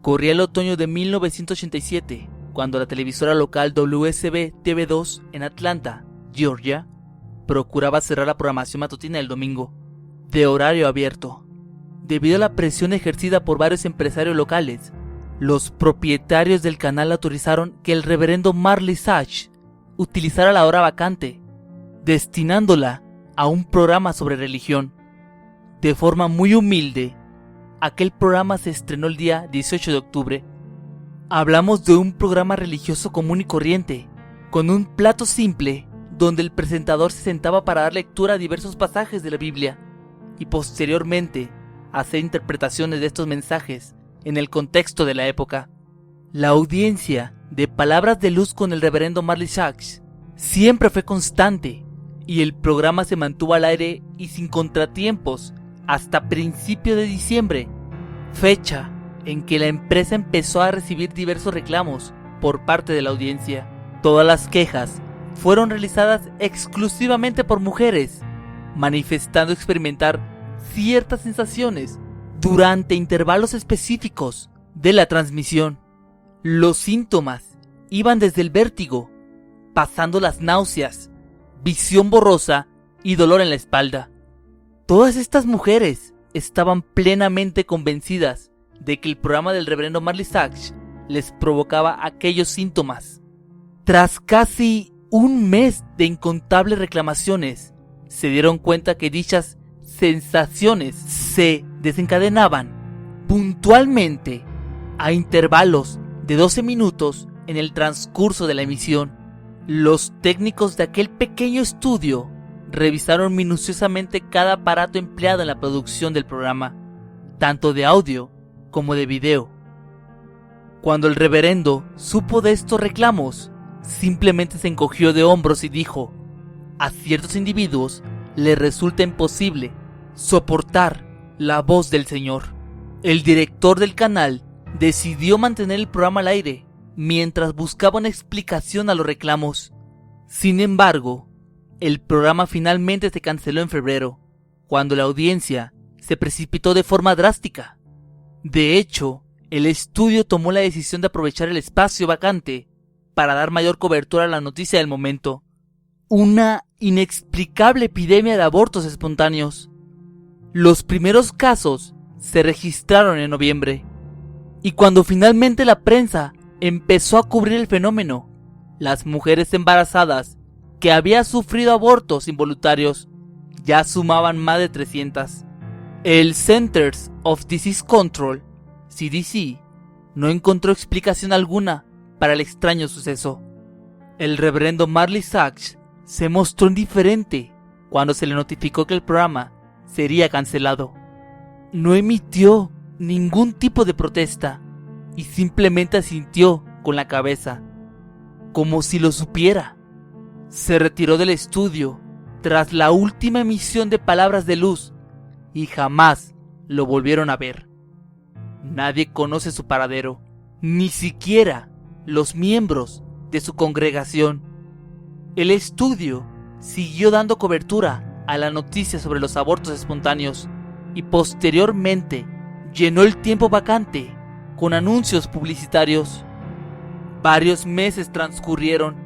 Corría el otoño de 1987, cuando la televisora local WSB TV2 en Atlanta, Georgia, procuraba cerrar la programación matutina del domingo, de horario abierto. Debido a la presión ejercida por varios empresarios locales, los propietarios del canal autorizaron que el reverendo Marley Sachs utilizara la hora vacante, destinándola a un programa sobre religión. De forma muy humilde, aquel programa se estrenó el día 18 de octubre. Hablamos de un programa religioso común y corriente, con un plato simple, donde el presentador se sentaba para dar lectura a diversos pasajes de la Biblia, y posteriormente hacer interpretaciones de estos mensajes en el contexto de la época. La audiencia de Palabras de Luz con el reverendo Marley Sachs siempre fue constante, y el programa se mantuvo al aire y sin contratiempos hasta principios de diciembre, fecha en que la empresa empezó a recibir diversos reclamos por parte de la audiencia. Todas las quejas fueron realizadas exclusivamente por mujeres, manifestando experimentar ciertas sensaciones durante intervalos específicos de la transmisión. Los síntomas iban desde el vértigo, pasando las náuseas, visión borrosa y dolor en la espalda. Todas estas mujeres estaban plenamente convencidas de que el programa del reverendo Marley Sachs les provocaba aquellos síntomas. Tras casi un mes de incontables reclamaciones, se dieron cuenta que dichas sensaciones se desencadenaban puntualmente a intervalos de 12 minutos en el transcurso de la emisión. Los técnicos de aquel pequeño estudio revisaron minuciosamente cada aparato empleado en la producción del programa, tanto de audio como de video. Cuando el reverendo supo de estos reclamos, simplemente se encogió de hombros y dijo: a ciertos individuos les resulta imposible soportar la voz del Señor. El director del canal decidió mantener el programa al aire mientras buscaba una explicación a los reclamos. Sin embargo, el programa finalmente se canceló en febrero, cuando la audiencia se precipitó de forma drástica. De hecho, el estudio tomó la decisión de aprovechar el espacio vacante para dar mayor cobertura a la noticia del momento: una inexplicable epidemia de abortos espontáneos. Los primeros casos se registraron en noviembre, y cuando finalmente la prensa empezó a cubrir el fenómeno, las mujeres embarazadas que habían sufrido abortos involuntarios ya sumaban más de 300. El Centers of Disease Control, CDC, no encontró explicación alguna para el extraño suceso. El reverendo Marley Sachs se mostró indiferente cuando se le notificó que el programa sería cancelado. No emitió ningún tipo de protesta y simplemente asintió con la cabeza, como si lo supiera. Se retiró del estudio tras la última emisión de Palabras de Luz y jamás lo volvieron a ver. Nadie conoce su paradero, ni siquiera los miembros de su congregación. El estudio siguió dando cobertura a la noticia sobre los abortos espontáneos y posteriormente llenó el tiempo vacante con anuncios publicitarios. Varios meses transcurrieron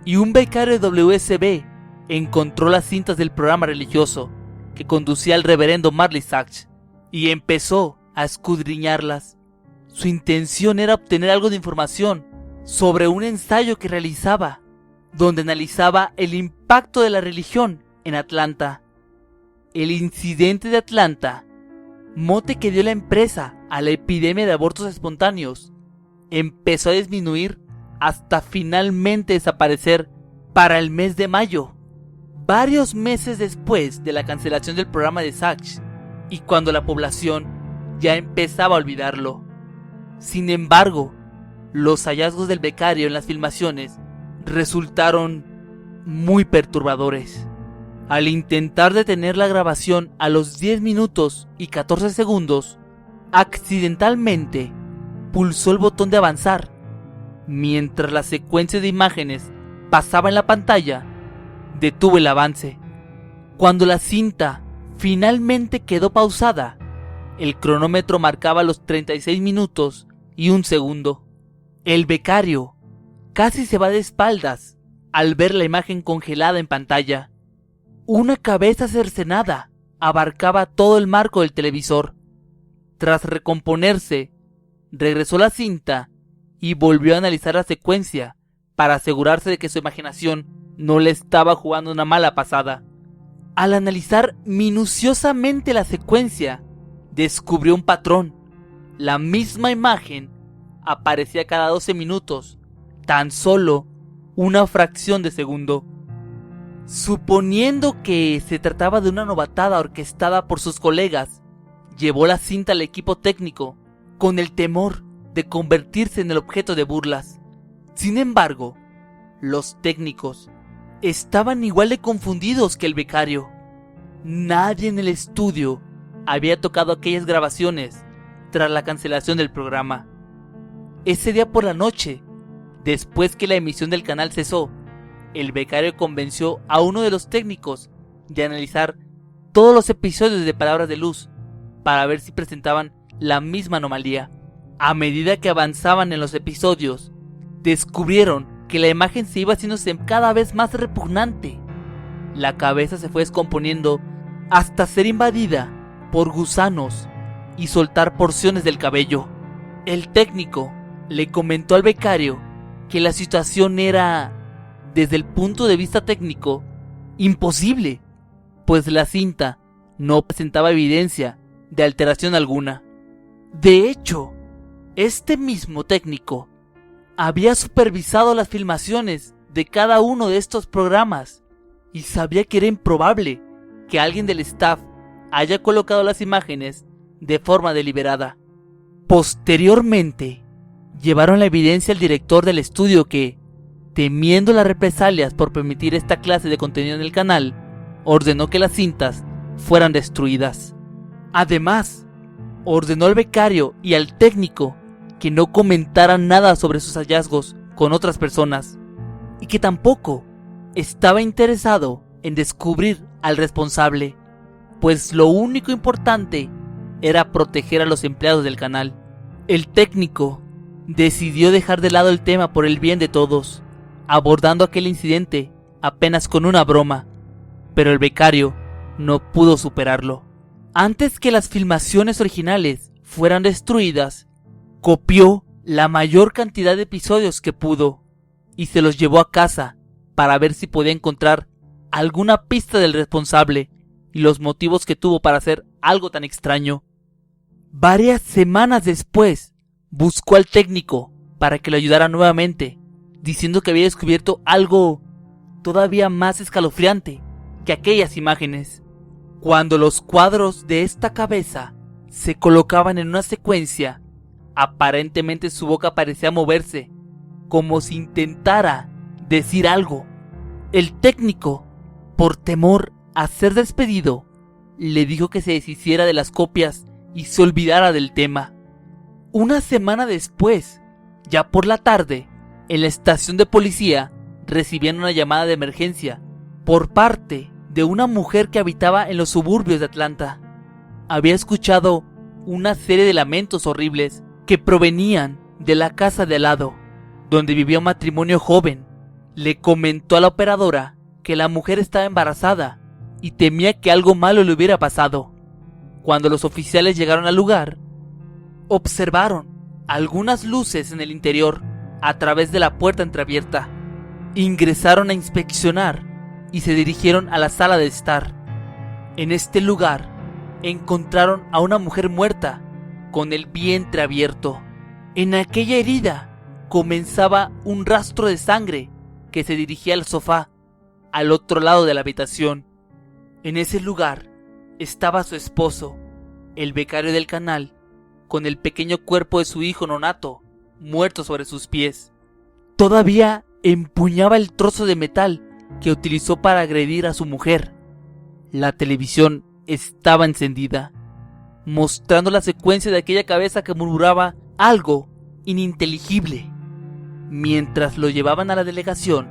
y un becario de WSB encontró las cintas del programa religioso que conducía el reverendo Marley Sachs y empezó a escudriñarlas. Su intención era obtener algo de información sobre un ensayo que realizaba, donde analizaba el impacto de la religión en Atlanta. El incidente de Atlanta, mote que dio la empresa a la epidemia de abortos espontáneos, empezó a disminuir hasta finalmente desaparecer para el mes de mayo, varios meses después de la cancelación del programa de Sachs y cuando la población ya empezaba a olvidarlo. Sin embargo, los hallazgos del becario en las filmaciones resultaron muy perturbadores. Al intentar detener la grabación a los 10 minutos y 14 segundos, accidentalmente pulsó el botón de avanzar. Mientras la secuencia de imágenes pasaba en la pantalla, detuvo el avance. Cuando la cinta finalmente quedó pausada, el cronómetro marcaba los 36 minutos y un segundo. El becario casi se va de espaldas al ver la imagen congelada en pantalla. Una cabeza cercenada abarcaba todo el marco del televisor. Tras recomponerse, regresó la cinta y volvió a analizar la secuencia para asegurarse de que su imaginación no le estaba jugando una mala pasada. Al analizar minuciosamente la secuencia, descubrió un patrón. La misma imagen aparecía cada 12 minutos, tan solo una fracción de segundo. Suponiendo que se trataba de una novatada orquestada por sus colegas, llevó la cinta al equipo técnico con el temor de convertirse en el objeto de burlas. Sin embargo, los técnicos estaban igual de confundidos que el becario. Nadie en el estudio había tocado aquellas grabaciones tras la cancelación del programa. Ese día por la noche, después que la emisión del canal cesó, el becario convenció a uno de los técnicos de analizar todos los episodios de Palabras de Luz para ver si presentaban la misma anomalía. A medida que avanzaban en los episodios, descubrieron que la imagen se iba haciéndose cada vez más repugnante. La cabeza se fue descomponiendo hasta ser invadida por gusanos y soltar porciones del cabello. El técnico le comentó al becario que la situación era, desde el punto de vista técnico, imposible, pues la cinta no presentaba evidencia de alteración alguna. De hecho, este mismo técnico había supervisado las filmaciones de cada uno de estos programas y sabía que era improbable que alguien del staff haya colocado las imágenes de forma deliberada. Posteriormente, llevaron la evidencia al director del estudio que, temiendo las represalias por permitir esta clase de contenido en el canal, ordenó que las cintas fueran destruidas. Además, ordenó al becario y al técnico que no comentaran nada sobre sus hallazgos con otras personas y que tampoco estaba interesado en descubrir al responsable, pues lo único importante era proteger a los empleados del canal. El técnico decidió dejar de lado el tema por el bien de todos, abordando aquel incidente apenas con una broma, pero el becario no pudo superarlo. Antes que las filmaciones originales fueran destruidas, copió la mayor cantidad de episodios que pudo y se los llevó a casa para ver si podía encontrar alguna pista del responsable y los motivos que tuvo para hacer algo tan extraño. Varias semanas después, buscó al técnico para que lo ayudara nuevamente, diciendo que había descubierto algo todavía más escalofriante que aquellas imágenes. Cuando los cuadros de esta cabeza se colocaban en una secuencia, aparentemente su boca parecía moverse, como si intentara decir algo. El técnico, por temor a ser despedido, le dijo que se deshiciera de las copias y se olvidara del tema. Una semana después, ya por la tarde, en la estación de policía recibían una llamada de emergencia por parte de una mujer que habitaba en los suburbios de Atlanta. Había escuchado una serie de lamentos horribles que provenían de la casa de al lado, donde vivía un matrimonio joven. Le comentó a la operadora que la mujer estaba embarazada y temía que algo malo le hubiera pasado. Cuando los oficiales llegaron al lugar, observaron algunas luces en el interior a través de la puerta entreabierta. Ingresaron a inspeccionar y se dirigieron a la sala de estar. En este lugar encontraron a una mujer muerta con el vientre abierto. En aquella herida comenzaba un rastro de sangre que se dirigía al sofá, al otro lado de la habitación. En ese lugar estaba su esposo, el becario del canal, con el pequeño cuerpo de su hijo nonato, muerto sobre sus pies. Todavía empuñaba el trozo de metal que utilizó para agredir a su mujer. La televisión estaba encendida, mostrando la secuencia de aquella cabeza que murmuraba algo ininteligible. Mientras lo llevaban a la delegación,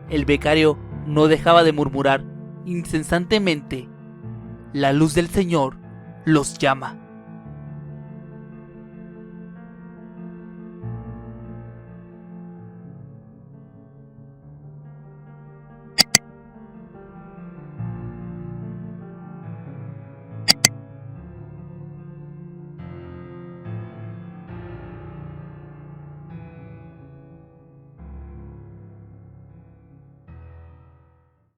el becario no dejaba de murmurar incesantemente: la luz del Señor los llama.